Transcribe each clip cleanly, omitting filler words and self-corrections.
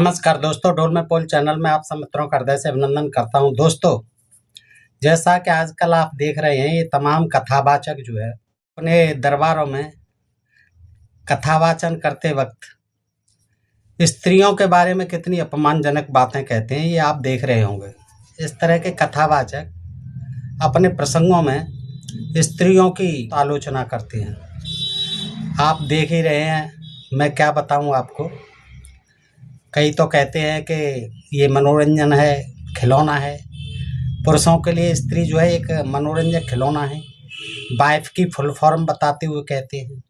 नमस्कार दोस्तों, डोल में पोल चैनल में आप सब मित्रों का हृदय से अभिनंदन करता हूं। दोस्तों, जैसा कि आजकल आप देख रहे हैं, ये तमाम कथावाचक जो है अपने दरबारों में कथावाचन करते वक्त स्त्रियों के बारे में कितनी अपमानजनक बातें कहते हैं, ये आप देख रहे होंगे। इस तरह के कथावाचक अपने प्रसंगों में स्त्रियों की आलोचना करते हैं। आप देख ही रहे हैं, मैं क्या बताऊं आपको। कई तो कहते हैं कि ये मनोरंजन है, खिलौना है। पुरुषों के लिए स्त्री जो है एक मनोरंजक खिलौना है। वाइफ की फुल फॉर्म बताते हुए कहते हैं।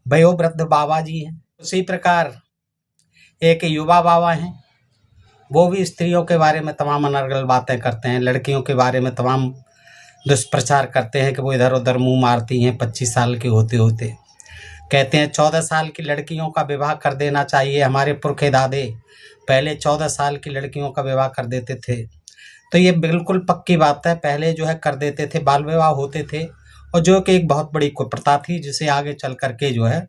वयोवृद्ध बाबा जी हैं। उसी प्रकार एक युवा बाबा हैं, वो भी स्त्रियों के बारे में तमाम अनर्गल बातें करते हैं। लड़कियों के बारे में तमाम दुष्प्रचार करते हैं कि वो इधर उधर मुंह मारती हैं 25 साल के होते होते। कहते हैं 14 साल की लड़कियों का विवाह कर देना चाहिए। हमारे पुरखे दादे पहले 14 साल की लड़कियों का विवाह कर देते थे। तो ये बिल्कुल पक्की बात है, पहले जो है कर देते थे, बाल विवाह होते थे, और जो कि एक बहुत बड़ी कुप्रथा थी, जिसे आगे चल करके जो है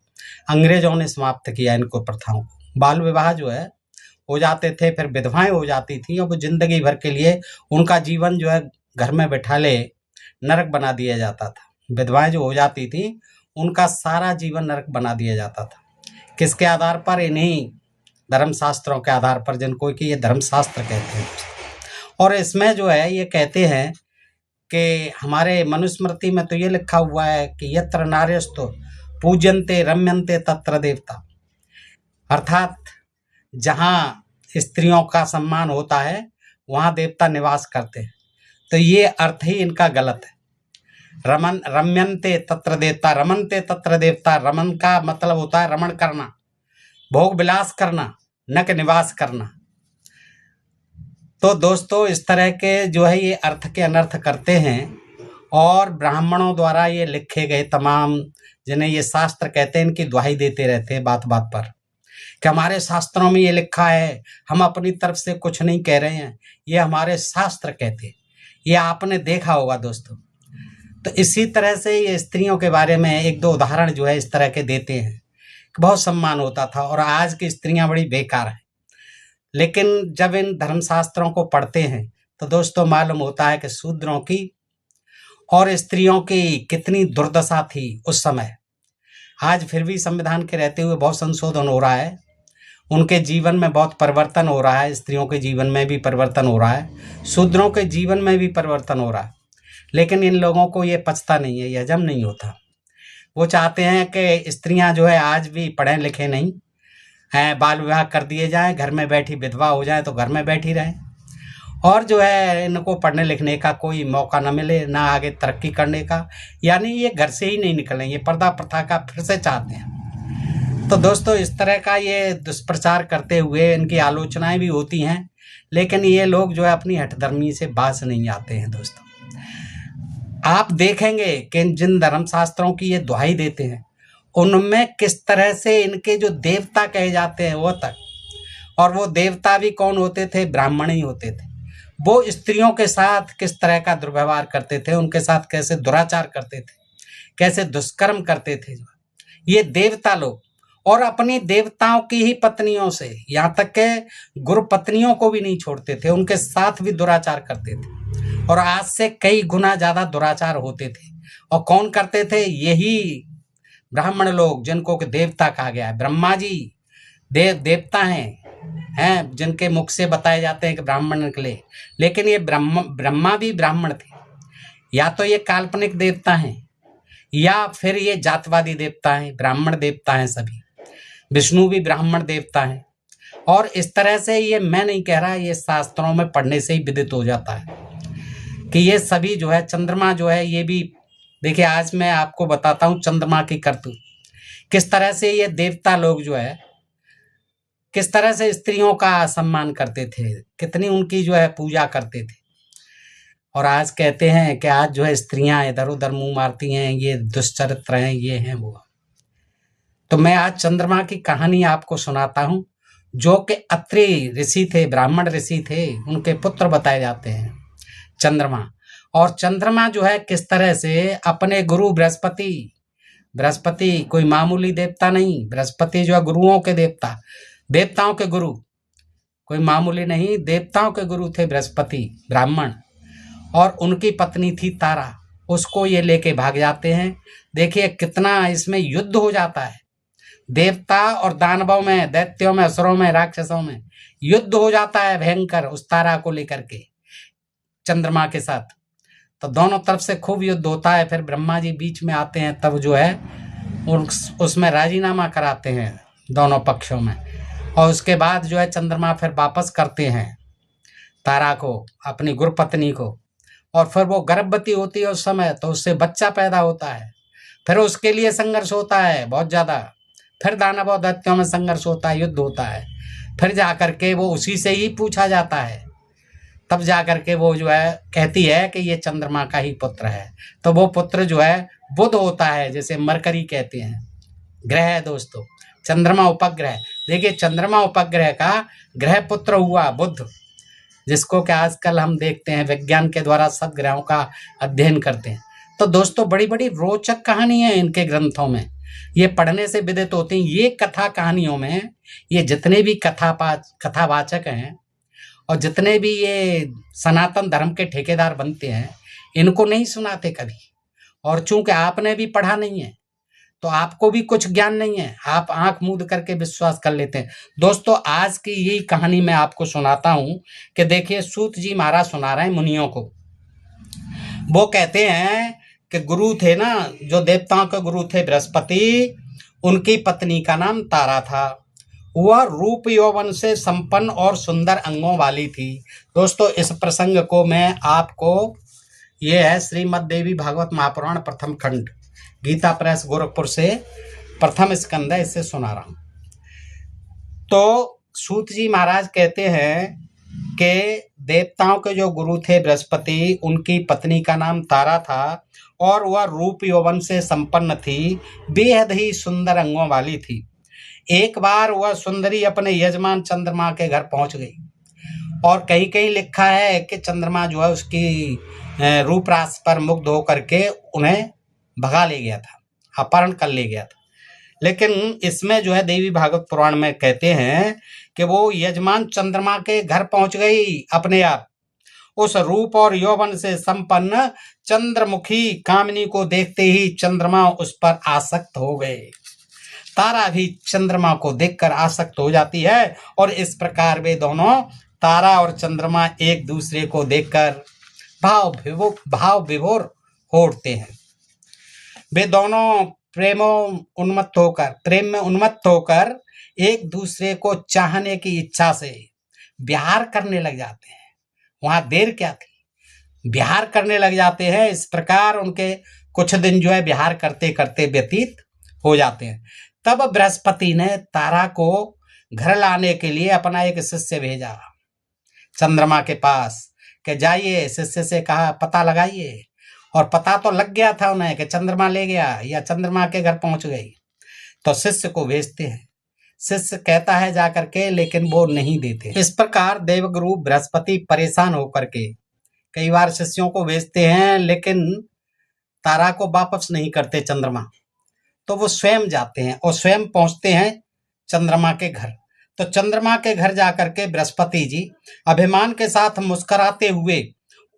अंग्रेजों ने समाप्त किया इन कुप्रथाओं को। बाल विवाह जो है हो जाते थे, फिर विधवाएं हो जाती थी, और वो जिंदगी भर के लिए उनका जीवन जो है घर में बैठा ले नरक बना दिया जाता था। विधवाएं जो हो जाती थी, उनका सारा जीवन नरक बना दिया जाता था। किसके आधार पर? इन्हीं धर्मशास्त्रों के आधार पर, जिनको कि ये धर्मशास्त्र कहते हैं। और इसमें जो है ये कहते हैं कि हमारे मनुस्मृति में तो ये लिखा हुआ है कि यत्र नार्यस्तु पूज्यन्ते रम्यन्ते तत्र देवता, अर्थात जहाँ स्त्रियों का सम्मान होता है वहाँ देवता निवास करते हैं। तो ये अर्थ ही इनका गलत है। रम्यन्ते तत्र देवता, रमनते तत्र देवता। रमन का मतलब होता है रमण करना, भोग विलास करना, न कि निवास करना। तो दोस्तों, इस तरह के जो है ये अर्थ के अनर्थ करते हैं, और ब्राह्मणों द्वारा ये लिखे गए तमाम, जिन्हें ये शास्त्र कहते हैं, इनकी दुहाई देते रहते हैं बात बात पर कि हमारे शास्त्रों में ये लिखा है, हम अपनी तरफ से कुछ नहीं कह रहे हैं, ये हमारे शास्त्र कहते हैं। ये आपने देखा होगा दोस्तों। तो इसी तरह से ये स्त्रियों के बारे में एक दो उदाहरण जो है इस तरह के देते हैं कि बहुत सम्मान होता था, और आज की स्त्रियां बड़ी बेकार हैं। लेकिन जब इन धर्मशास्त्रों को पढ़ते हैं तो दोस्तों मालूम होता है कि शूद्रों की और स्त्रियों की कितनी दुर्दशा थी उस समय। आज फिर भी संविधान के रहते हुए बहुत संशोधन हो रहा है, उनके जीवन में बहुत परिवर्तन हो रहा है, स्त्रियों के जीवन में भी परिवर्तन हो रहा है, शूद्रों के जीवन में भी परिवर्तन हो रहा है। लेकिन इन लोगों को ये पचता नहीं है, ये हजम नहीं होता। वो चाहते हैं कि स्त्रियां जो है आज भी पढ़ें लिखें नहीं हैं, बाल विवाह कर दिए जाएं, घर में बैठी विधवा हो जाए तो घर में बैठी रहें, और जो है इनको पढ़ने लिखने का कोई मौका न मिले, ना आगे तरक्की करने का। यानी ये घर से ही नहीं निकलें, ये पर्दा प्रथा का फिर से चाहते हैं। तो दोस्तों, इस तरह का ये दुष्प्रचार करते हुए इनकी आलोचनाएं भी होती हैं, लेकिन ये लोग जो है अपनी हठधर्मी से बाज नहीं आते हैं। दोस्तों, आप देखेंगे कि जिन धर्मशास्त्रों की ये दुहाई देते हैं, उनमें किस तरह से इनके जो देवता कहे जाते हैं वो तक, और वो देवता भी कौन होते थे? ब्राह्मण ही होते थे। वो स्त्रियों के साथ किस तरह का दुर्व्यवहार करते थे, उनके साथ कैसे दुराचार करते थे, कैसे दुष्कर्म करते थे ये देवता लोग। और अपनी देवताओं की ही पत्नियों से, यहाँ तक के गुरु पत्नियों को भी नहीं छोड़ते थे, उनके साथ भी दुराचार करते थे, और आज से कई गुना ज्यादा दुराचार होते थे। और कौन करते थे? यही ब्राह्मण लोग, जिनको कि देवता कहा गया है। ब्रह्मा जी देवता हैं जिनके मुख से बताए जाते हैं कि ब्राह्मण निकले, लेकिन ये ब्रह्मा भी ब्राह्मण थे। या तो ये काल्पनिक देवता हैं, या फिर ये जातवादी देवता हैं। ब्राह्मण देवता हैं सभी। विष्णु भी ब्राह्मण देवता हैं। और इस तरह से ये मैं नहीं कह रहा, ये शास्त्रों में पढ़ने से ही विदित हो जाता है कि ये सभी जो है, चंद्रमा जो है ये भी, देखिए आज मैं आपको बताता हूँ चंद्रमा की करतूत, किस तरह से ये देवता लोग जो है किस तरह से स्त्रियों का सम्मान करते थे, कितनी उनकी जो है पूजा करते थे। और आज कहते हैं कि आज जो है स्त्रियां इधर उधर मुंह मारती हैं, ये दुष्चरित्र हैं, ये हैं वो। तो मैं आज चंद्रमा की कहानी आपको सुनाता हूँ, जो कि अत्रि ऋषि थे, ब्राह्मण ऋषि थे, उनके पुत्र बताए जाते हैं चंद्रमा। और चंद्रमा जो है किस तरह से अपने गुरु बृहस्पति कोई मामूली देवता नहीं, बृहस्पति जो है गुरुओं के देवता, देवताओं के गुरु, कोई मामूली नहीं, देवताओं के गुरु थे बृहस्पति ब्राह्मण, और उनकी पत्नी थी तारा। उसको ये लेके भाग जाते हैं। देखिए कितना इसमें युद्ध हो जाता है, देवता और दानवों में, दैत्यों में, असुरों में, राक्षसों में युद्ध हो जाता है भयंकर, उस तारा को लेकर के चंद्रमा के साथ। तो दोनों तरफ से खूब युद्ध होता है। फिर ब्रह्मा जी बीच में आते हैं, तब जो है उसमें राजीनामा कराते हैं दोनों पक्षों में, और उसके बाद जो है चंद्रमा फिर वापस करते हैं तारा को, अपनी गुरुपत्नी को, और फिर वो गर्भवती होती है उस समय, तो उससे बच्चा पैदा होता है। फिर उसके लिए संघर्ष होता है बहुत ज़्यादा, फिर दानव और दैत्यों में संघर्ष होता है, युद्ध होता है। फिर जा करके वो उसी से ही पूछा जाता है, तब जा करके वो जो है कहती है कि ये चंद्रमा का ही पुत्र है। तो वो पुत्र जो है बुध होता है, जैसे मरकरी कहते हैं, ग्रह है दोस्तों, चंद्रमा उपग्रह। देखिए चंद्रमा उपग्रह का ग्रह पुत्र हुआ बुध, जिसको कि आजकल हम देखते हैं विज्ञान के द्वारा सब ग्रहों का अध्ययन करते हैं। तो दोस्तों बड़ी बड़ी रोचक कहानी है इनके ग्रंथों में, ये पढ़ने से विदित होती हैं। ये कथा कहानियों में ये जितने भी कथावाचक हैं और जितने भी ये सनातन धर्म के ठेकेदार बनते हैं, इनको नहीं सुनाते कभी। और चूंकि आपने भी पढ़ा नहीं है तो आपको भी कुछ ज्ञान नहीं है, आप आंख मूंद करके विश्वास कर लेते हैं। दोस्तों आज की यही कहानी मैं आपको सुनाता हूं कि देखिए सूत जी महाराज सुना रहे हैं मुनियों को। वो कहते हैं कि गुरु थे ना, जो देवताओं के गुरु थे बृहस्पति, उनकी पत्नी का नाम तारा था। वह रूप यौवन से संपन्न और सुंदर अंगों वाली थी। दोस्तों इस प्रसंग को मैं आपको, ये है श्रीमद् देवी भागवत महापुराण प्रथम खंड, गीता प्रेस गोरखपुर से प्रथम स्कंद है, इससे सुना रहा हूं। तो सूत जी महाराज कहते हैं कि देवताओं के जो गुरु थे बृहस्पति, उनकी पत्नी का नाम तारा था और वह रूप यौवन से संपन्न थी, बेहद ही सुंदर अंगों वाली थी। एक बार वह सुंदरी अपने यजमान चंद्रमा के घर पहुंच गई, और कहीं कहीं लिखा है कि चंद्रमा जो है उसकी रूप रास पर मुग्ध होकर के उन्हें भगा ले गया था, अपहरण कर ले गया था। लेकिन इसमें जो है देवी भागवत पुराण में कहते हैं कि वो यजमान चंद्रमा के घर पहुंच गई अपने आप। उस रूप और यौवन से संपन्न चंद्रमुखी कामिनी को देखते ही चंद्रमा उस पर आसक्त हो गए। तारा भी चंद्रमा को देखकर आसक्त हो जाती है, और इस प्रकार वे दोनों, तारा और चंद्रमा, एक दूसरे को देखकर भाव विभोर हो उठते हैं। वे दोनों प्रेम में उन्मत्त होकर एक दूसरे को चाहने की इच्छा से विहार करने लग जाते हैं। वहां देर क्या थी, विहार करने लग जाते हैं। इस प्रकार उनके कुछ दिन जो है विहार करते करते व्यतीत हो जाते हैं। तब बृहस्पति ने तारा को घर लाने के लिए अपना एक शिष्य भेजा चंद्रमा के पास, कि जाइए, शिष्य से कहा पता लगाइए। और पता तो लग गया था उन्हें कि चंद्रमा ले गया या चंद्रमा के घर पहुंच गई। तो शिष्य को भेजते हैं, शिष्य कहता है जाकर के, लेकिन वो नहीं देते। इस प्रकार देवगुरु बृहस्पति परेशान होकर के कई बार शिष्यों को भेजते हैं, लेकिन तारा को वापस नहीं करते चंद्रमा। तो वो स्वयं जाते हैं और स्वयं पहुंचते हैं चंद्रमा के घर। तो चंद्रमा के घर जाकर के बृहस्पति जी अभिमान के साथ मुस्कुराते हुए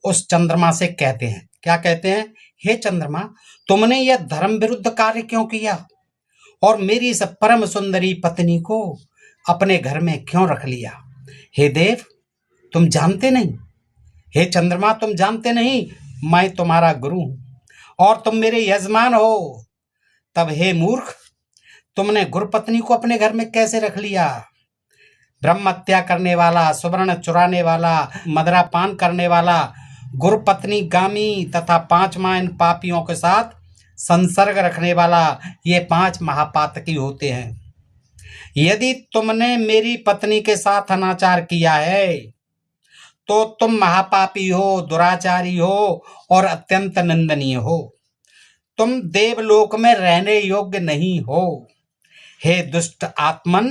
उस चंद्रमा से कहते हैं, क्या कहते हैं? हे चंद्रमा, तुमने यह धर्म विरुद्ध कार्य क्यों किया और मेरी इस परम सुंदरी पत्नी को अपने घर में क्यों रख लिया? हे देव, तुम जानते नहीं, हे चंद्रमा, तुम जानते नहीं मैं तुम्हारा गुरु हूं और तुम मेरे यजमान हो। तब हे मूर्ख, तुमने गुरुपत्नी को अपने घर में कैसे रख लिया? ब्रह्म हत्या करने वाला, सुवर्ण चुराने वाला, मदरा पान करने वाला, गुरुपत्नी गामी तथा 5 इन पापियों के साथ संसर्ग रखने वाला, ये 5 महापातकी होते हैं। यदि तुमने मेरी पत्नी के साथ अनाचार किया है तो तुम महापापी हो, दुराचारी हो और अत्यंत निंदनीय हो। तुम देवलोक में रहने योग्य नहीं हो। हे दुष्ट आत्मन,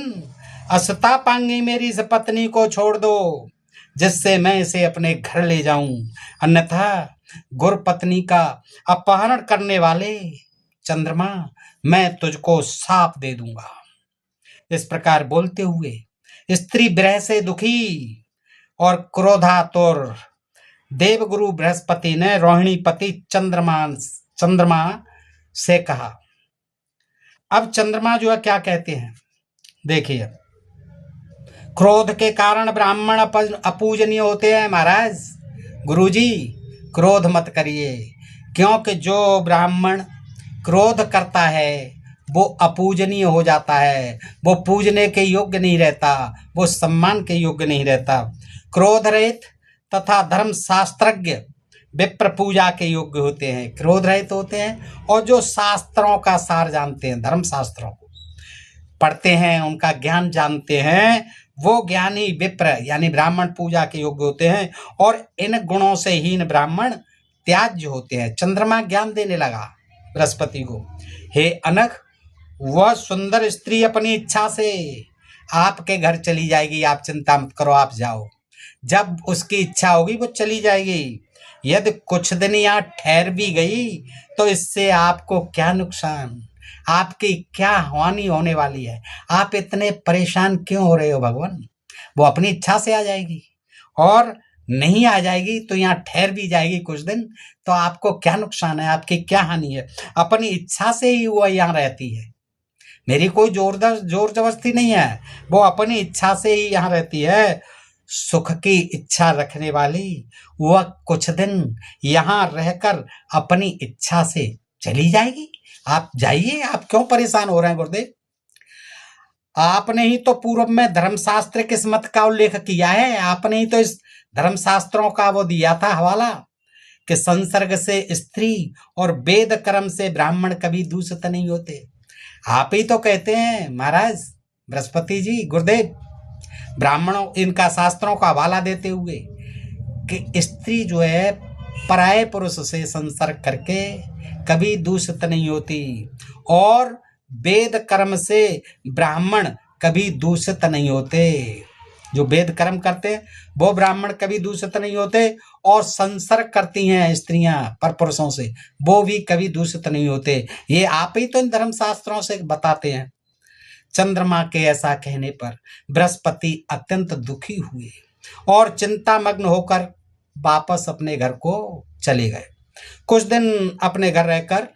असतापांगी मेरी इस पत्नी को छोड़ दो, जिससे मैं इसे अपने घर ले जाऊं, अन्यथा गुरुपत्नी का अपहरण करने वाले चंद्रमा, मैं तुझको साप दे दूंगा। इस प्रकार बोलते हुए स्त्री विरह से दुखी और क्रोधातुर। देवगुरु बृहस्पति ने रोहिणी पति चंद्रमा से कहा। अब चंद्रमा जो है क्या कहते हैं, देखिए, क्रोध के कारण ब्राह्मण अपूजनीय होते हैं महाराज। गुरुजी क्रोध मत करिए, क्योंकि जो ब्राह्मण क्रोध करता है वो अपूजनीय हो जाता है, वो पूजने के योग्य नहीं रहता, वो सम्मान के योग्य नहीं रहता। क्रोध रहित तथा धर्म शास्त्रज्ञ विप्र पूजा के योग्य होते हैं, क्रोध रहित होते हैं और जो शास्त्रों का सार जानते हैं, धर्म शास्त्रों को पढ़ते हैं, उनका ज्ञान जानते हैं, वो ज्ञानी विप्र यानी ब्राह्मण पूजा के योग्य होते हैं। और इन गुणों से हीन ब्राह्मण त्याज्य होते हैं। चंद्रमा ज्ञान देने लगा बृहस्पति को, हे अनघ, वह सुंदर स्त्री अपनी इच्छा से आपके घर चली जाएगी, आप चिंता मत करो, आप जाओ। जब उसकी इच्छा होगी वो चली जाएगी। यदि कुछ दिन यहाँ ठहर भी गई तो इससे आपको क्या नुकसान, आपकी क्या हानि होने वाली है? आप इतने परेशान क्यों हो रहे हो भगवान? वो अपनी इच्छा से आ जाएगी, और नहीं आ जाएगी तो यहाँ ठहर भी जाएगी कुछ दिन, तो आपको क्या नुकसान है, आपकी क्या हानि है? अपनी इच्छा से ही वो यहाँ रहती है, मेरी कोई जोर जबरदस्ती नहीं है, वो अपनी इच्छा से ही यहाँ रहती है। सुख की इच्छा रखने वाली वह कुछ दिन यहाँ रहकर अपनी इच्छा से चली जाएगी। आप जाइए, आप क्यों परेशान हो रहे हैं गुरुदेव? आपने ही तो पूर्व में धर्मशास्त्र किस्मत का उल्लेख किया है, आपने ही तो इस धर्मशास्त्रों का वो दिया था हवाला कि संसर्ग से स्त्री और वेद कर्म से ब्राह्मण कभी दूषित नहीं होते। आप ही तो कहते हैं महाराज बृहस्पति जी, गुरुदेव, ब्राह्मणों इनका शास्त्रों का हवाला देते हुए कि स्त्री जो है पराये पुरुष से संसर्ग करके कभी दूषित नहीं होती, और वेद कर्म से ब्राह्मण कभी दूषित नहीं होते। जो वेद कर्म करते हैं वो ब्राह्मण कभी दूषित नहीं होते, और संसर्ग करती हैं स्त्रियां पर पुरुषों से, वो भी कभी दूषित नहीं होते। ये आप ही तो इन धर्मशास्त्रों से बताते हैं। चंद्रमा के ऐसा कहने पर बृहस्पति अत्यंत दुखी हुए और चिंतामग्न होकर वापस अपने घर को चले गए। कुछ दिन अपने घर रहकर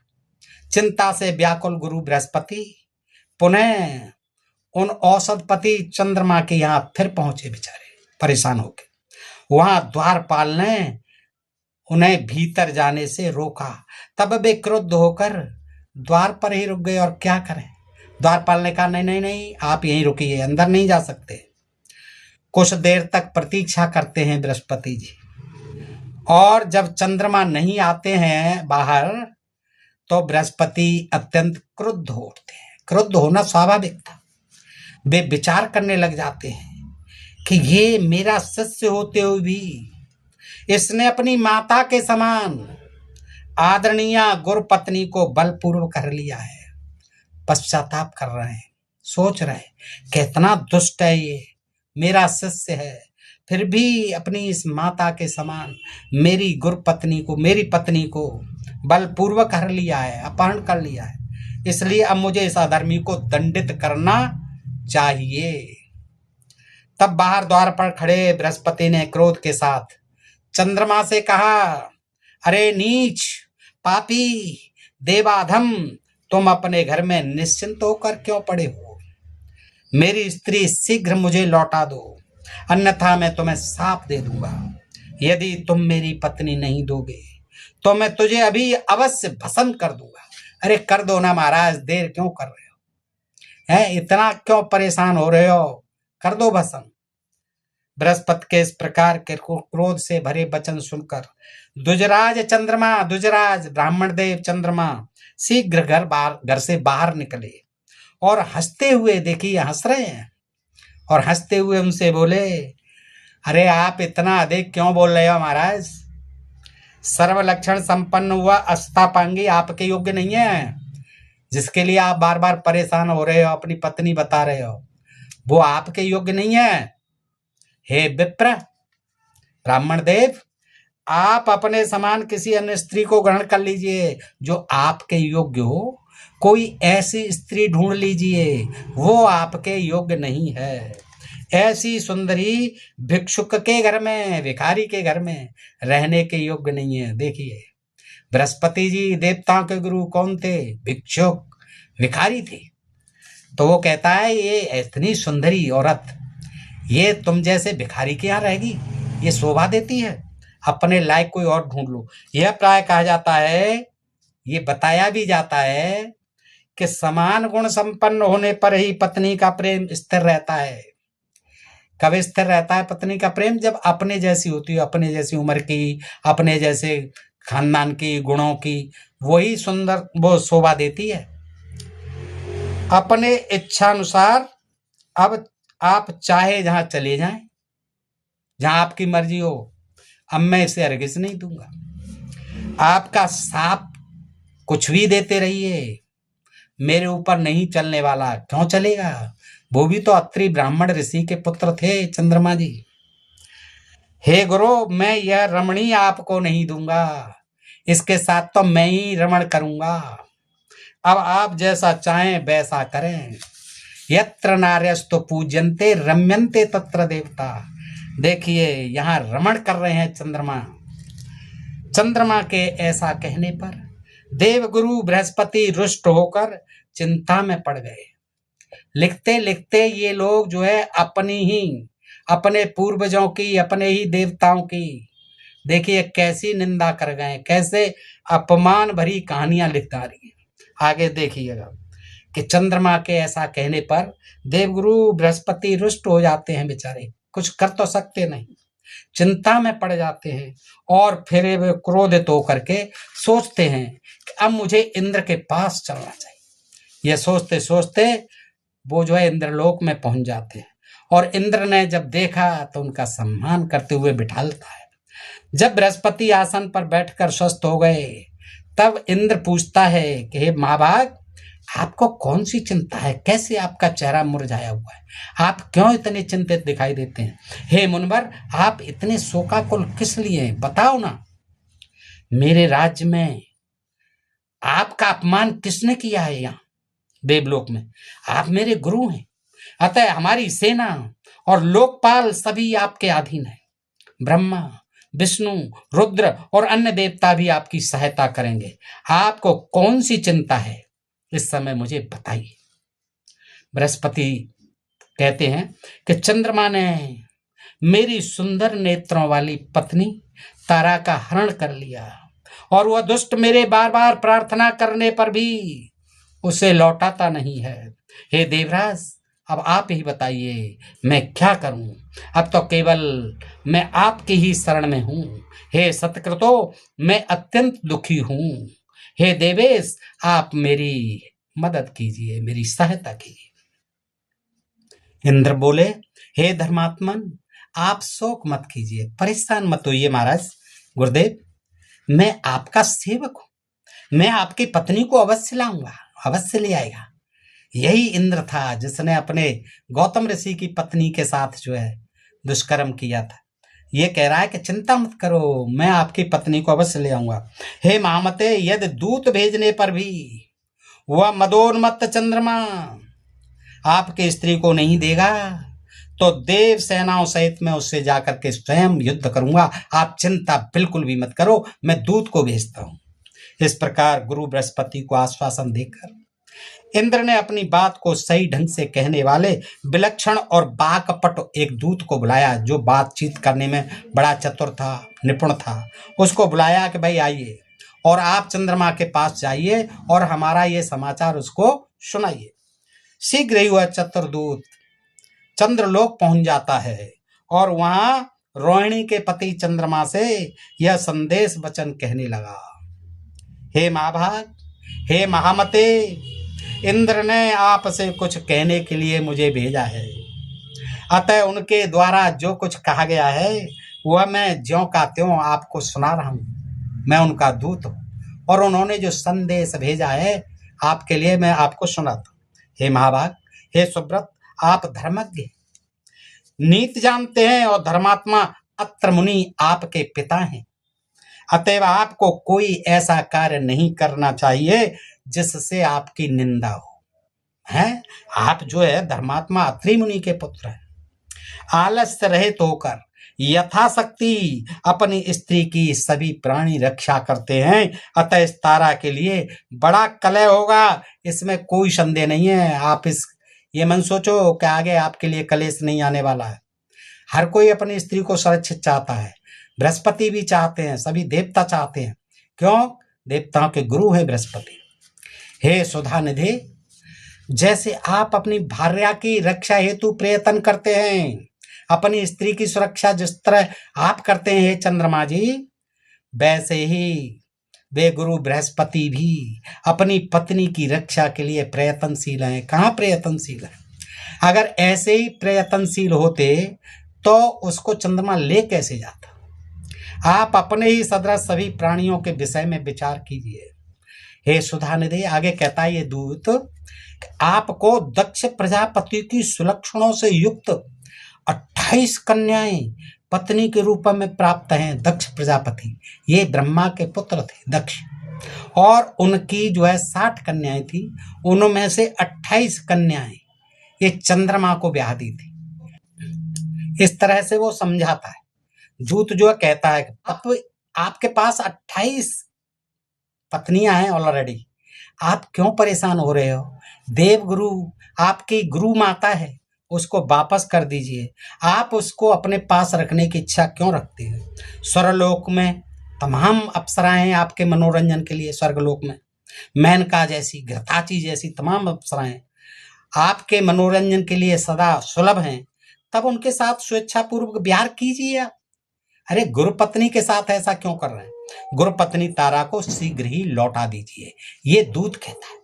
चिंता से व्याकुल गुरु बृहस्पति पुनः उन औषधपति चंद्रमा के यहाँ फिर पहुंचे, बेचारे परेशान होके। वहां द्वारपाल ने उन्हें भीतर जाने से रोका, तब वे क्रुद्ध होकर द्वार पर ही रुक गए। और क्या करें, द्वारपाल ने कहा नहीं नहीं नहीं, आप यहीं रुकिए, अंदर नहीं जा सकते। कुछ देर तक प्रतीक्षा करते हैं बृहस्पति जी, और जब चंद्रमा नहीं आते हैं बाहर तो बृहस्पति अत्यंत क्रुद्ध होते हैं। क्रुद्ध होना स्वाभाविक था। वे विचार करने लग जाते हैं कि ये मेरा शिष्य होते हुए भी इसने अपनी माता के समान आदरणीय गुरु पत्नी को बलपूर्वक कर लिया है। पश्चाताप कर रहे हैं, सोच रहे हैं कितना दुष्ट है ये, मेरा शिष्य है, फिर भी अपनी इस माता के समान मेरी गुरु पत्नी को, मेरी पत्नी को बलपूर्वक कर लिया है, अपहरण कर लिया है। इसलिए अब मुझे इस अधर्मी को दंडित करना चाहिए। तब बाहर द्वार पर खड़े बृहस्पति ने क्रोध के साथ चंद्रमा से कहा, अरे नीच पापी देवाधम, तुम अपने घर में निश्चिंत होकर क्यों पड़े हो? मेरी स्त्री शीघ्र मुझे लौटा दो, अन्यथा मैं तुम्हें शाप दे दूंगा। यदि तुम मेरी पत्नी नहीं दोगे तो मैं तुझे अभी अवश्य भस्म कर दूंगा। अरे कर दो ना महाराज, देर क्यों कर रहे हो, हैं इतना क्यों परेशान हो रहे हो, कर दो भस्म। बृहस्पति के इस प्रकार के क्रोध से भरे वचन सुनकर दुजराज ब्राह्मण देव चंद्रमा शीघ्र घर से बाहर निकले और हंसते हुए, देखिए हंस रहे हैं, और हंसते हुए उनसे बोले, अरे आप इतना अधिक क्यों बोल रहे हो महाराज? सर्व लक्षण संपन्न हुआ अस्तापांगी आपके योग्य नहीं है। जिसके लिए आप बार बार परेशान हो रहे हो, अपनी पत्नी बता रहे हो, वो आपके योग्य नहीं है। हे विप्र ब्राह्मण देव, आप अपने समान किसी अन्य स्त्री को ग्रहण कर लीजिए जो आपके योग्य हो। कोई ऐसी स्त्री ढूंढ लीजिए, वो आपके योग्य नहीं है। ऐसी सुंदरी भिक्षुक के घर में, भिखारी के घर में रहने के योग्य नहीं है। देखिए, बृहस्पति जी देवताओं के गुरु कौन थे? भिक्षुक, भिखारी थे। तो वो कहता है ये इतनी सुंदरी औरत, ये तुम जैसे भिखारी के यहाँ रहेगी, ये शोभा देती है? अपने लायक कोई और ढूंढ लो। यह प्राय कहा जाता है, ये बताया भी जाता है कि समान गुण संपन्न होने पर ही पत्नी का प्रेम स्थिर रहता है। कब स्थिर रहता है पत्नी का प्रेम? जब अपने जैसी होती है, अपने जैसी उम्र की, अपने जैसे खानदान की, गुणों की, वही सुंदर वो शोभा देती है। अपने इच्छानुसार अब आप चाहे जहां चले जाएं, जहां आपकी मर्जी हो। अब मैं इसे हरगिज नहीं दूंगा। आपका साप कुछ भी देते रहिए, मेरे ऊपर नहीं चलने वाला। क्यों चलेगा? वो भी तो अत्रि ब्राह्मण ऋषि के पुत्र थे, चंद्रमा जी। हे गुरु, मैं यह रमणी आपको नहीं दूंगा, इसके साथ तो मैं ही रमण करूंगा। अब आप जैसा चाहें वैसा करें। यत्र नार्यस्तु पूज्यन्ते रम्यन्ते तत्र देवता। देखिए, यहाँ रमण कर रहे हैं चंद्रमा। चंद्रमा के ऐसा कहने पर देवगुरु बृहस्पति रुष्ट होकर चिंता में पड़ गए। लिखते लिखते ये लोग जो है अपने पूर्वजों की, अपने ही देवताओं की, देखिए कैसी निंदा कर गए, कैसे अपमान भरी कहानियां लिख डाली हैं। आगे देखिएगा कि चंद्रमा के ऐसा कहने पर देवगुरु बृहस्पति रुष्ट हो जाते हैं बेचारे, कुछ कर तो सकते नहीं, चिंता में पड़ जाते हैं। और फिर वे क्रोधित होकर के सोचते हैं कि अब मुझे इंद्र के पास चलना चाहिए। यह सोचते सोचते वो जो है इंद्रलोक में पहुंच जाते हैं। और इंद्र ने जब देखा तो उनका सम्मान करते हुए बिठालता है। जब बृहस्पति आसन पर बैठकर स्वस्थ हो गए, तब इंद्र पूछता है कि हे महाभाग, आपको कौन सी चिंता है? कैसे आपका चेहरा मुरझाया हुआ है? आप क्यों इतने चिंतित दिखाई देते हैं? हे मुनिवर, आप इतने शोकाकुल किस लिए? बताओ ना। मेरे राज्य में आपका अपमान किसने किया है? यहाँ देवलोक में आप मेरे गुरु हैं, अतः हमारी सेना और लोकपाल सभी आपके अधीन है। ब्रह्मा, विष्णु, रुद्र और अन्य देवता भी आपकी सहायता करेंगे। आपको कौन सी चिंता है इस समय मुझे बताइए। बृहस्पति कहते हैं कि चंद्रमा ने मेरी सुंदर नेत्रों वाली पत्नी तारा का हरण कर लिया, और वह दुष्ट मेरे बार बार प्रार्थना करने पर भी उसे लौटाता नहीं है। हे देवराज, अब आप ही बताइए मैं क्या करूं? अब तो केवल मैं आपकी ही शरण में हूं। हे सत्कृतो, मैं अत्यंत दुखी हूं। हे देवेश, आप मेरी मदद कीजिए, मेरी सहायता कीजिए। इंद्र बोले, हे धर्मात्मन, आप शोक मत कीजिए, परेशान मत होइए महाराज। गुरुदेव, मैं आपका सेवक हूं, मैं आपकी पत्नी को अवश्य लाऊंगा, अवश्य ले आएगा। यही इंद्र था जिसने अपने गौतम ऋषि की पत्नी के साथ जो है दुष्कर्म किया था। ये कह रहा है कि चिंता मत करो, मैं आपकी पत्नी को अवश्य ले आऊंगा। हे महामते, यदि दूत भेजने पर भी वह मदोन्मत्त चंद्रमा आपके स्त्री को नहीं देगा, तो देव सेनाओं सहित मैं उससे जाकर के स्वयं युद्ध करूंगा। आप चिंता बिल्कुल भी मत करो, मैं दूत को भेजता हूं। इस प्रकार गुरु बृहस्पति को आश्वासन देकर इंद्र ने अपनी बात को सही ढंग से कहने वाले विलक्षण और बाकपट एक दूत को बुलाया, जो बातचीत करने में बड़ा चतुर था, निपुण था। उसको बुलाया कि भाई आइए और आप चंद्रमा के पास जाइए और हमारा ये समाचार उसको सुनाइए। शीघ्र ही वह चतुर्दूत चंद्रलोक पहुंच जाता है और वहां रोहिणी के पति चंद्रमा से यह संदेश वचन कहने लगा। हे महाभाग, हे महामते, इंद्र ने आपसे कुछ कहने के लिए मुझे भेजा है। अतः उनके द्वारा जो कुछ कहा गया है वह मैं ज्यों का त्यों आपको सुना रहा हूँ। मैं उनका दूत हूँ और उन्होंने जो संदेश भेजा है आपके लिए मैं आपको सुनाता हूँ। हे महाभाग, हे सुब्रत, आप धर्मज्ञ, नीति जानते हैं और धर्मात्मा अत्र मुनि आपके पिता हैं। अतएव आपको कोई ऐसा कार्य नहीं करना चाहिए जिससे आपकी निंदा हो। हैं? आप जो है धर्मात्मा अत्रि मुनि के पुत्र हैं। आलस्य रहित होकर यथाशक्ति अपनी स्त्री की सभी प्राणी रक्षा करते हैं। अतः इस तारा के लिए बड़ा कलह होगा, इसमें कोई संदेह नहीं है। आप ये मन सोचो कि आगे आपके लिए कलेश नहीं आने वाला है। हर कोई अपनी स्त्री को सुरक्षित चाहता है, बृहस्पति भी चाहते हैं, सभी देवता चाहते हैं। क्यों? देवताओं के गुरु हैं बृहस्पति। हे सुधा निधि, जैसे आप अपनी भार्या की रक्षा हेतु प्रयत्न करते हैं, अपनी स्त्री की सुरक्षा जिस तरह आप करते हैं हे चंद्रमा जी, वैसे ही वे गुरु बृहस्पति भी अपनी पत्नी की रक्षा के लिए प्रयत्नशील हैं। कहाँ प्रयत्नशील है? अगर ऐसे ही प्रयत्नशील होते तो उसको चंद्रमा ले कैसे जाता? आप अपने ही सदृश सभी प्राणियों के विषय में विचार कीजिए। हे सुधा निधि, आगे कहता है ये दूत, आपको दक्ष प्रजापति की सुलक्षणों से युक्त 28 कन्याएं पत्नी के रूप में प्राप्त हैं। दक्ष प्रजापति ये ब्रह्मा के पुत्र थे दक्ष, और उनकी जो है 60 कन्याएं थी, उनमें से 28 कन्याएं ये चंद्रमा को ब्याह दी थी। इस तरह से वो समझाता है। दूत जो कहता है आपके पास 28 पत्नियां हैं ऑलरेडी, आप क्यों परेशान हो रहे हो? देव गुरु आपकी गुरु माता है, उसको वापस कर दीजिए। आप उसको अपने पास रखने की इच्छा क्यों रखते हैं? स्वर्गलोक में तमाम अप्सराएं हैं आपके मनोरंजन के लिए। स्वर्गलोक में मेनका जैसी, घृताची जैसी तमाम अप्सराएं आपके मनोरंजन के लिए सदा सुलभ हैं। तब उनके साथ स्वेच्छापूर्वक ब्याह कीजिए आप। अरे गुरुपत्नी के साथ ऐसा क्यों कर रहे हैं? गुरुपत्नी तारा को शीघ्र ही लौटा दीजिए, ये दूत कहता है।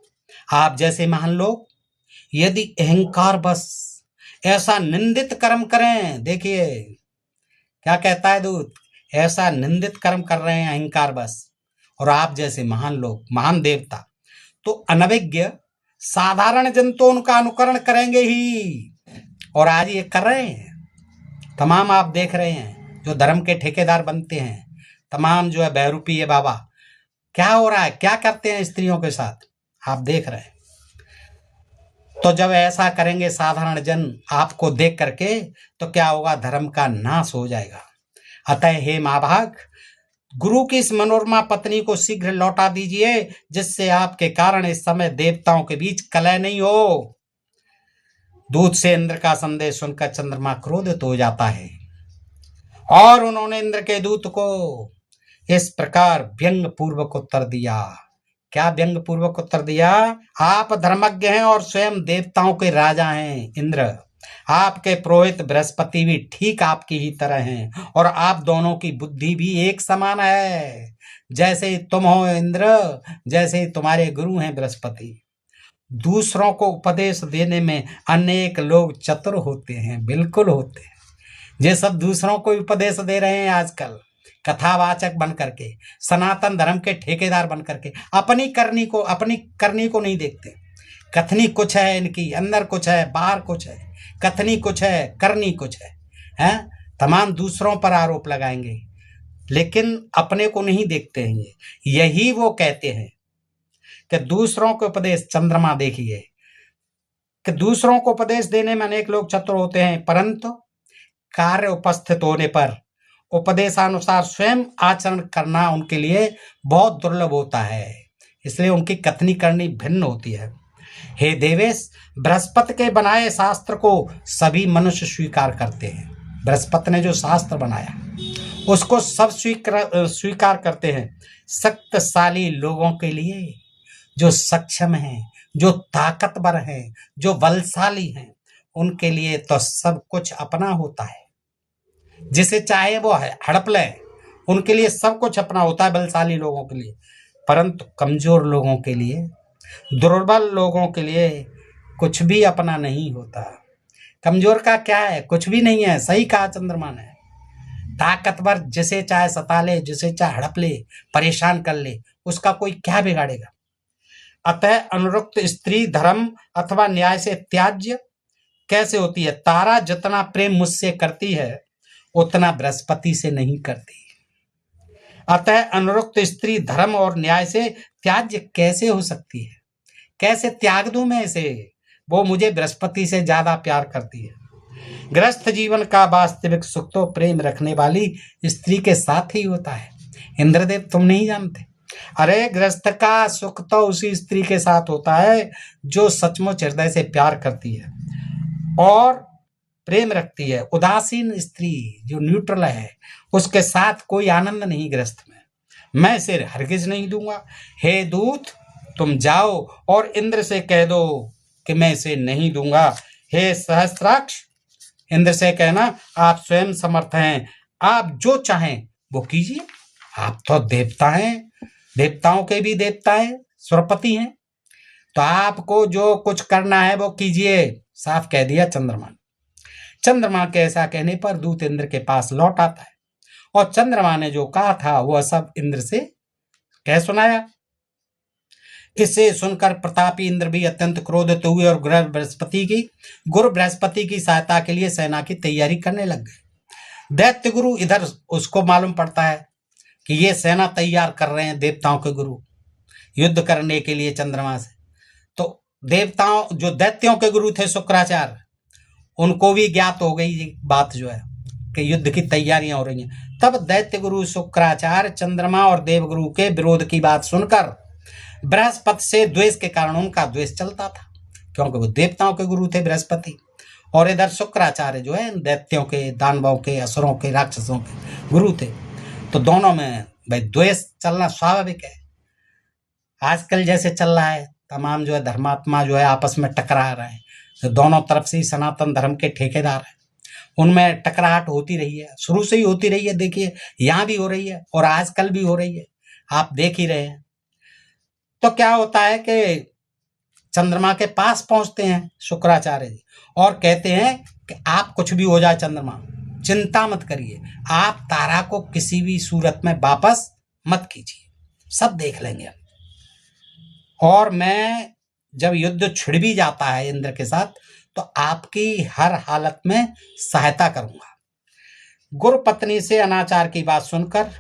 आप जैसे महान लोग यदि अहंकार बस ऐसा निंदित कर्म करें, देखिए क्या कहता है दूत, ऐसा निंदित कर्म कर रहे हैं अहंकार बस, और आप जैसे महान लोग, महान देवता, तो अनभिज्ञ साधारण जन तो उनका अनुकरण करेंगे ही, और आज ये कर रहे हैं। तमाम आप देख रहे हैं जो धर्म के ठेकेदार बनते हैं, तमाम जो है बहरूपी है बाबा, क्या हो रहा है, क्या करते हैं स्त्रियों के साथ, आप देख रहे हैं। तो जब ऐसा करेंगे साधारण जन आपको देख करके, तो क्या होगा? धर्म का नाश हो जाएगा। अतः हे महाभाग, गुरु की इस मनोरमा पत्नी को शीघ्र लौटा दीजिए, जिससे आपके कारण इस समय देवताओं के बीच कलह नहीं हो। दूत से इंद्र का संदेश सुनकर चंद्रमा क्रोधित हो जाता है, और उन्होंने इंद्र के दूत को इस प्रकार व्यंग पूर्वक उत्तर दिया। क्या व्यंग पूर्वक उत्तर दिया? आप धर्मज्ञ हैं और स्वयं देवताओं के राजा हैं इंद्र। आपके पुरोहित बृहस्पति भी ठीक आपकी ही तरह हैं, और आप दोनों की बुद्धि भी एक समान है। जैसे ही तुम हो इंद्र, जैसे ही तुम्हारे गुरु हैं बृहस्पति। दूसरों को उपदेश देने में अनेक लोग चतुर होते हैं, बिल्कुल होते हैं। ये सब दूसरों को उपदेश दे रहे हैं आजकल, कथावाचक बन करके, सनातन धर्म के ठेकेदार बन करके। अपनी करनी को नहीं देखते। कथनी कुछ है इनकी, अंदर कुछ है, बाहर कुछ है, कथनी कुछ है, करनी कुछ है, हैं? तमाम दूसरों पर आरोप लगाएंगे, लेकिन अपने को नहीं देखते हैं। यही वो कहते हैं कि दूसरों को उपदेश, चंद्रमा देखिए कि दूसरों को उपदेश देने में अनेक लोग चतुर होते हैं, परंतु कार्य उपस्थित होने पर उपदेशानुसार स्वयं आचरण करना उनके लिए बहुत दुर्लभ होता है। इसलिए उनकी कथनी करनी भिन्न होती है। हे देवेश, बृहस्पति के बनाए शास्त्र को सभी मनुष्य स्वीकार करते हैं। बृहस्पति ने जो शास्त्र बनाया उसको सब स्वीकार करते हैं। शक्तिशाली लोगों के लिए, जो सक्षम हैं, जो ताकतवर हैं, जो बलशाली हैं, उनके लिए तो सब कुछ अपना होता है। जिसे चाहे वो हड़प ले, उनके लिए सब कुछ अपना होता है, बलशाली लोगों के लिए। परंतु कमजोर लोगों के लिए, दुर्बल लोगों के लिए कुछ भी अपना नहीं होता। कमजोर का क्या है? कुछ भी नहीं है। सही कहा चंद्रमा ने। ताकतवर जिसे चाहे सता ले, जिसे चाहे हड़प ले, परेशान कर ले, उसका कोई क्या बिगाड़ेगा। अतः अनुरुक्त स्त्री धर्म अथवा न्याय से त्याज्य कैसे होती है? तारा जितना प्रेम मुझसे करती है उतना बृहस्पति से नहीं करती। अतः अनुरुक्त स्त्री धर्म और न्याय से त्याज्य कैसे हो सकती है? कैसे त्याग दूं मैं इसे? वो मुझे बृहस्पति से ज्यादा प्यार करती है। गृहस्थ जीवन का वास्तविक सुख तो प्रेम रखने वाली स्त्री के साथ ही होता है। इंद्रदेव तुम नहीं जानते? अरे गृहस्थ का सुख तो उसी स्त्री के साथ होता है जो सचमुच हृदय से प्यार करती है और प्रेम रखती है। उदासीन स्त्री जो न्यूट्रल है, उसके साथ कोई आनंद नहीं गृहस्थ में। मैं सिर हरगिज नहीं दूंगा। हे दूत, तुम जाओ और इंद्र से कह दो कि मैं इसे नहीं दूंगा। हे सहस्त्राक्ष, इंद्र से कहना आप स्वयं समर्थ हैं, आप जो चाहें वो कीजिए। आप तो देवता हैं, देवताओं के भी देवता हैं, सुरपति हैं, तो आपको जो कुछ करना है वो कीजिए, साफ कह दिया चंद्रमा ने। चंद्रमा के ऐसा कहने पर दूत इंद्र के पास लौट आता है और चंद्रमा ने जो कहा था वह सब इंद्र से कह सुनाया। इसे सुनकर प्रतापी इंद्र भी अत्यंत क्रोधित हुए और गुरु बृहस्पति की सहायता के लिए सेना की तैयारी करने लग गए। दैत्य गुरु इधर उसको मालूम पड़ता है कि ये सेना तैयार कर रहे हैं देवताओं के गुरु युद्ध करने के लिए चंद्रमा से। तो देवताओं जो दैत्यों के गुरु थे शुक्राचार्य, उनको भी ज्ञात हो गई बात जो है कि युद्ध की तैयारियां हो रही हैं। तब दैत्य गुरु शुक्राचार्य चंद्रमा और देवगुरु के विरोध की बात सुनकर बृहस्पति से द्वेष के कारण उनका द्वेष चलता था, क्योंकि वो देवताओं के गुरु थे बृहस्पति, और इधर शुक्राचार्य जो है दैत्यों के, दानवों के, असुरों के, राक्षसों के गुरु थे। तो दोनों में भाई द्वेष चलना स्वाभाविक है। आजकल जैसे चल रहा है, तमाम जो है धर्मात्मा जो है आपस में टकरा रहे हैं, तो दोनों तरफ से ही सनातन धर्म के ठेकेदार हैं, उनमें टकराहट होती रही है, शुरू से ही होती रही है। देखिए यहाँ भी हो रही है और आजकल भी हो रही है, आप देख ही रहे हैं। तो क्या होता है कि चंद्रमा के पास पहुंचते हैं शुक्राचार्य जी और कहते हैं कि आप कुछ भी हो जाए चंद्रमा, चिंता मत करिए, आप तारा को किसी भी सूरत में वापस मत कीजिए, सब देख लेंगे। और मैं जब युद्ध छिड़ भी जाता है इंद्र के साथ, तो आपकी हर हालत में सहायता करूंगा। गुरु पत्नी से अनाचार की बात सुनकर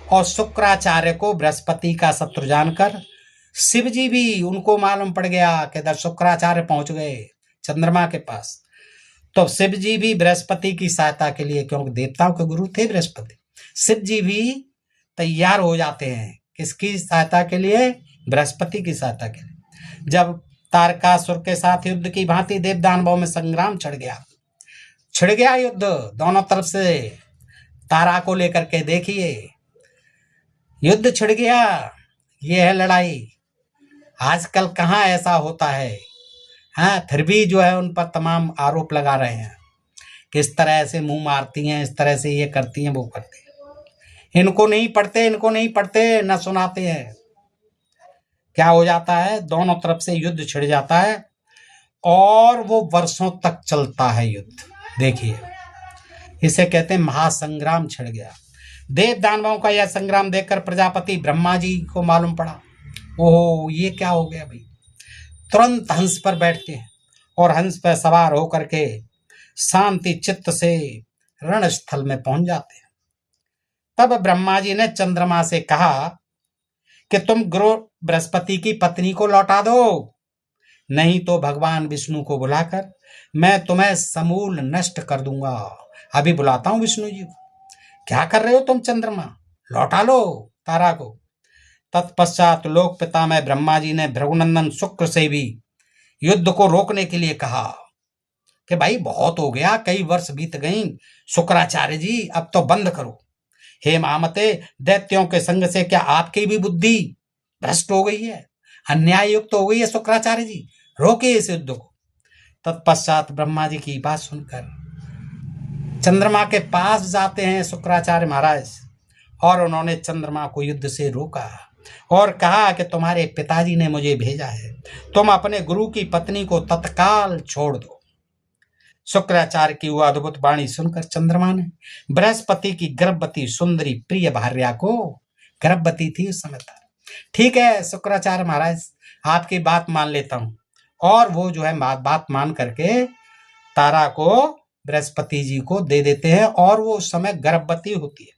और शुक्राचार्य को बृहस्पति का शत्रु जानकर शिव जी भी, उनको मालूम पड़ गया कि इधर शुक्राचार्य पहुंच गए चंद्रमा के पास, तो शिव जी भी बृहस्पति की सहायता के लिए, क्योंकि देवताओं के गुरु थे बृहस्पति, शिव जी भी तैयार हो जाते हैं। किसकी सहायता के लिए? बृहस्पति की सहायता के लिए। जब तारकासुर के साथ युद्ध की भांति देव दानवों में संग्राम छिड़ गया युद्ध दोनों तरफ से, तारा को लेकर के देखिए युद्ध छिड़ गया। ये है लड़ाई। आजकल कहाँ ऐसा होता है, हाँ, फिर भी जो है उन पर तमाम आरोप लगा रहे हैं कि इस तरह से मुंह मारती हैं, इस तरह से ये करती हैं, वो करती हैं। इनको नहीं पढ़ते, न सुनाते हैं। क्या हो जाता है, दोनों तरफ से युद्ध छिड़ जाता है और वो वर्षों तक चलता है युद्ध। देखिए, इसे कहते हैं महासंग्राम छिड़ गया। देव दानवों का यह संग्राम देखकर प्रजापति ब्रह्मा जी को मालूम पड़ा, ओहो ये क्या हो गया भाई। तुरंत हंस पर बैठते हैं और हंस पर सवार होकर के शांति चित्त से रणस्थल में पहुंच जाते हैं। तब ब्रह्मा जी ने चंद्रमा से कहा कि तुम गुरु बृहस्पति की पत्नी को लौटा दो, नहीं तो भगवान विष्णु को बुलाकर मैं तुम्हें समूल नष्ट कर दूंगा। अभी बुलाता हूं विष्णु जी को। क्या कर रहे हो तुम चंद्रमा, लौटा लो तारा को। तत्पश्चात लोक पितामह ब्रह्मा जी ने भृगुनंदन शुक्र से भी युद्ध को रोकने के लिए कहा कि भाई बहुत हो गया, कई वर्ष बीत गई, शुक्राचार्य जी अब तो बंद करो। हे महामते, दैत्यों के संग से क्या आपकी भी बुद्धि भ्रष्ट हो गई है, अन्याय युक्त हो गई है शुक्राचार्य जी, रोकिए इस युद्ध को। तत्पश्चात ब्रह्मा जी की बात सुनकर चंद्रमा के पास जाते हैं शुक्राचार्य महाराज और उन्होंने चंद्रमा को युद्ध से रोका और कहा कि तुम्हारे पिताजी ने मुझे भेजा है, तुम अपने गुरु की पत्नी को तत्काल छोड़ दो। शुक्राचार्य की वह अद्भुत वाणी सुनकर चंद्रमा ने बृहस्पति की गर्भवती सुंदरी प्रिय भार्या को, गर्भवती थी उस समय तक, ठीक है शुक्राचार्य महाराज आपकी बात मान लेता हूं, और वो जो है बात मान करके तारा को बृहस्पति जी को दे देते हैं और वो उस समय गर्भवती होती है।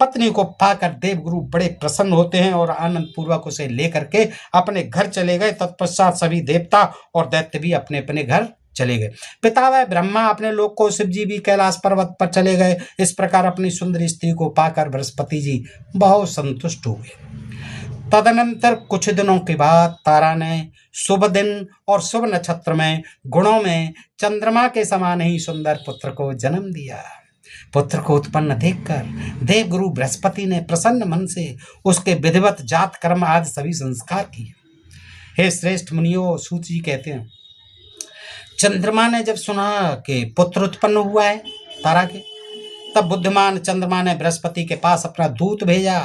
पत्नी को पाकर देवगुरु बड़े प्रसन्न होते हैं और आनंद पूर्वक उसे लेकर के अपने घर चले गए। तत्पश्चात सभी देवता और दैत्य भी अपने अपने घर चले गए। पिता वह ब्रह्मा अपने लोक को, शिव जी भी कैलाश पर्वत पर चले गए। इस प्रकार अपनी सुंदर स्त्री को पाकर बृहस्पति जी बहुत संतुष्ट हुए। तदनंतर कुछ दिनों के बाद तारा ने शुभ दिन और शुभ नक्षत्र में, गुणों में चंद्रमा के समान ही सुंदर पुत्र को जन्म दिया। पुत्र को उत्पन्न देखकर देवगुरु बृहस्पति ने प्रसन्न मन से उसके विधिवत जात कर्म आदि सभी संस्कार किए। हे श्रेष्ठ मुनियों, सूत जी कहते हैं, चंद्रमा ने जब सुना कि पुत्र उत्पन्न हुआ है तारा के, तब बुद्धिमान चंद्रमा ने बृहस्पति के पास अपना दूत भेजा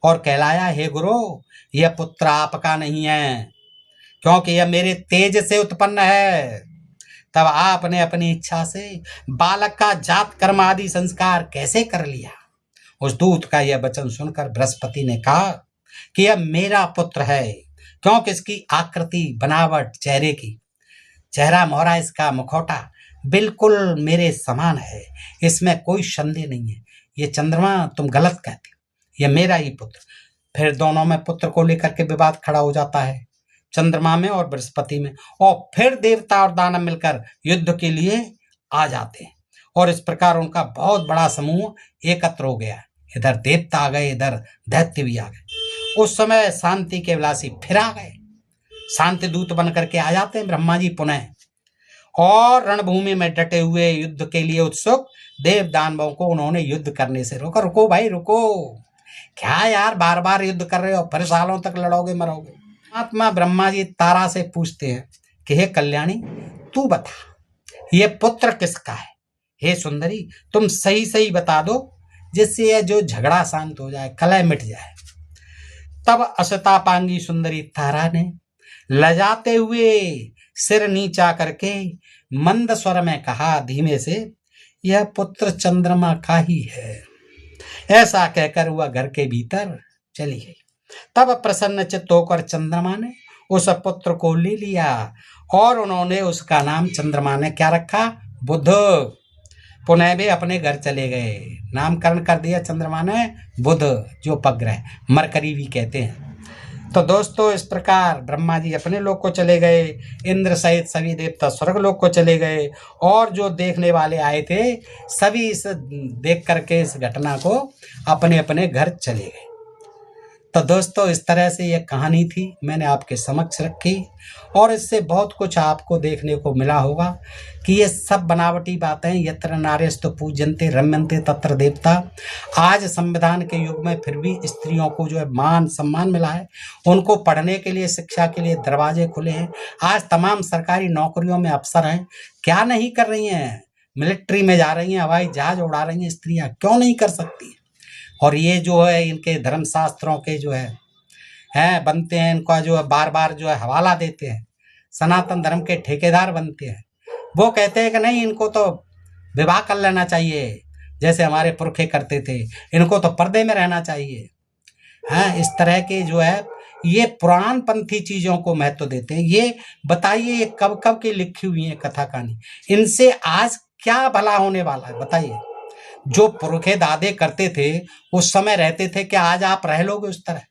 और कहलाया, हे गुरु, यह पुत्र आपका नहीं है, क्योंकि यह मेरे तेज से उत्पन्न है। तब आपने अपनी इच्छा से बालक का जात कर्म आदि संस्कार कैसे कर लिया? उस दूत का यह वचन सुनकर बृहस्पति ने कहा कि यह मेरा पुत्र है, क्योंकि इसकी आकृति, बनावट, चेहरा मोहरा, इसका मुखौटा बिल्कुल मेरे समान है, इसमें कोई संदेह नहीं है। ये चंद्रमा तुम गलत कहते, यह मेरा ही पुत्र। फिर दोनों में पुत्र को लेकर के विवाद खड़ा हो जाता है, चंद्रमा में और बृहस्पति में, और फिर देवता और दानव मिलकर युद्ध के लिए आ जाते हैं। और इस प्रकार उनका बहुत बड़ा समूह एकत्र हो गया। इधर देवता आ गए, इधर दैत्य भी आ गए। उस समय शांति के विलासी फिर आ गए, शांति दूत बन करके आ जाते हैं ब्रह्मा जी पुनः, और रणभूमि में डटे हुए युद्ध के लिए उत्सुक देव दानवों को उन्होंने युद्ध करने से रोका। रुको भाई रुको, क्या यार बार बार युद्ध कर रहे हो, फिर सालों तक लड़ोगे मरोगे। आत्मा ब्रह्मा जी तारा से पूछते हैं कि हे कल्याणी, तू बता, ये पुत्र किसका है? हे सुंदरी, तुम सही सही बता दो, जिससे यह जो झगड़ा शांत हो जाए, कलह मिट जाए। तब असतापांगी सुंदरी तारा ने लजाते हुए सिर नीचा करके मंद स्वर में कहा धीमे से, यह पुत्र चंद्रमा का ही है। ऐसा कहकर वह घर के भीतर चली गई। तब प्रसन्न चित्त होकर चंद्रमा ने उस पुत्र को ले लिया और उन्होंने उसका नाम चंद्रमा ने क्या रखा? बुध। पुनः वे अपने घर चले गए, नामकरण कर दिया चंद्रमा ने बुध, जो उपग्रह मरकरी भी कहते हैं। तो दोस्तों, इस प्रकार ब्रह्मा जी अपने लोक को चले गए, इंद्र सहित सभी देवता स्वर्ग लोक को चले गए, और जो देखने वाले आए थे सभी इस देख करके इस घटना को अपने अपने घर चले गए। तो दोस्तों, इस तरह से ये कहानी थी, मैंने आपके समक्ष रखी, और इससे बहुत कुछ आपको देखने को मिला होगा कि ये सब बनावटी बातें, यत्र नार्यस्तु पूज्यन्ते रम्यन्ते तत्र देवता। आज संविधान के युग में फिर भी स्त्रियों को जो है मान सम्मान मिला है, उनको पढ़ने के लिए, शिक्षा के लिए दरवाजे खुले हैं। आज तमाम सरकारी नौकरियों में अफसर हैं, क्या नहीं कर रही हैं? मिलिट्री में जा रही हैं, हवाई जहाज उड़ा रही हैं स्त्रियाँ, क्यों नहीं कर सकती? और ये जो है इनके धर्मशास्त्रों के जो है बनते हैं, इनका जो है बार बार जो है हवाला देते हैं, सनातन धर्म के ठेकेदार बनते हैं। वो कहते हैं कि नहीं, इनको तो विवाह कर लेना चाहिए, जैसे हमारे पुरखे करते थे, इनको तो पर्दे में रहना चाहिए। इस तरह के जो है ये पुराण पंथी चीज़ों को महत्व देते हैं। ये बताइए, ये कब कब की लिखी हुई है कथा कहानी, इनसे आज क्या भला होने वाला है बताइए? जो पुरखे दादे करते थे उस समय रहते थे, क्या आज आप रह लोगे उस तरह?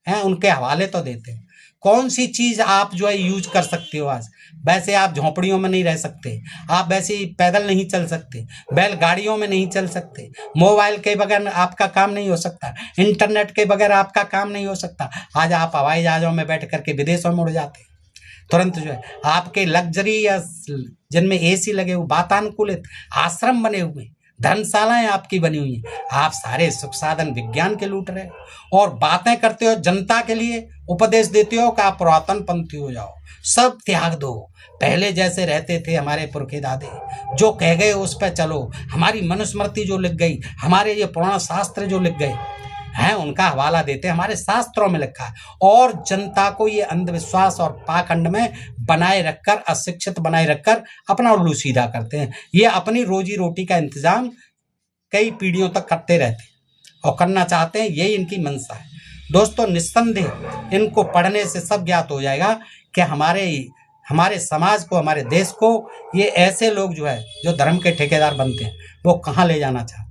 उनके हवाले तो देते हैं। कौन सी चीज़ आप जो है यूज कर सकते हो आज? वैसे आप झोंपड़ियों में नहीं रह सकते, आप वैसे ही पैदल नहीं चल सकते, बैलगाड़ियों में नहीं चल सकते, मोबाइल के बगैर आपका काम नहीं हो सकता, इंटरनेट के बगैर आपका काम नहीं हो सकता। आज आप हवाई जहाज़ों में बैठ करके विदेशों में उड़ जाते हैं, तुरंत जो है आपके लग्जरी या जिनमें AC लगे हुए, वातानुकूलित आश्रम बने हुए, धर्मशालाएं आपकी बनी हुई हैं, आप सारे सुख साधन विज्ञान के लूट रहे हो, और बातें करते हो जनता के लिए, उपदेश देते हो कि आप पुरातन पंथी हो जाओ। सब त्याग दो, पहले जैसे रहते थे हमारे पुरखे दादे, जो कह गए उस पर चलो। हमारी मनुस्मृति जो लिख गई, हमारे ये पुराण शास्त्र जो लिख गए हैं, उनका हवाला देते हैं, हमारे शास्त्रों में लिखा है, और जनता को ये अंधविश्वास और पाखंड में बनाए रखकर, अशिक्षित बनाए रखकर अपना उल्लू सीधा करते हैं। ये अपनी रोजी रोटी का इंतजाम कई पीढ़ियों तक करते रहते हैं और करना चाहते हैं, यही इनकी मंशा है। दोस्तों, निस्संदेह इनको पढ़ने से सब ज्ञात हो जाएगा कि हमारे समाज को, हमारे देश को ये ऐसे लोग जो है, जो धर्म के ठेकेदार बनते हैं, वो कहाँ ले जाना चाहते हैं।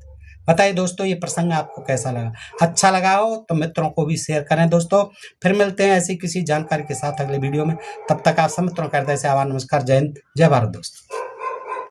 बताइए दोस्तों, ये प्रसंग आपको कैसा लगा? अच्छा लगा हो तो मित्रों को भी शेयर करें दोस्तों। फिर मिलते हैं ऐसी किसी जानकारी के साथ अगले वीडियो में। तब तक आप सब मित्रों का हृदय से आभार, नमस्कार, जय हिंद, जय भारत दोस्तों।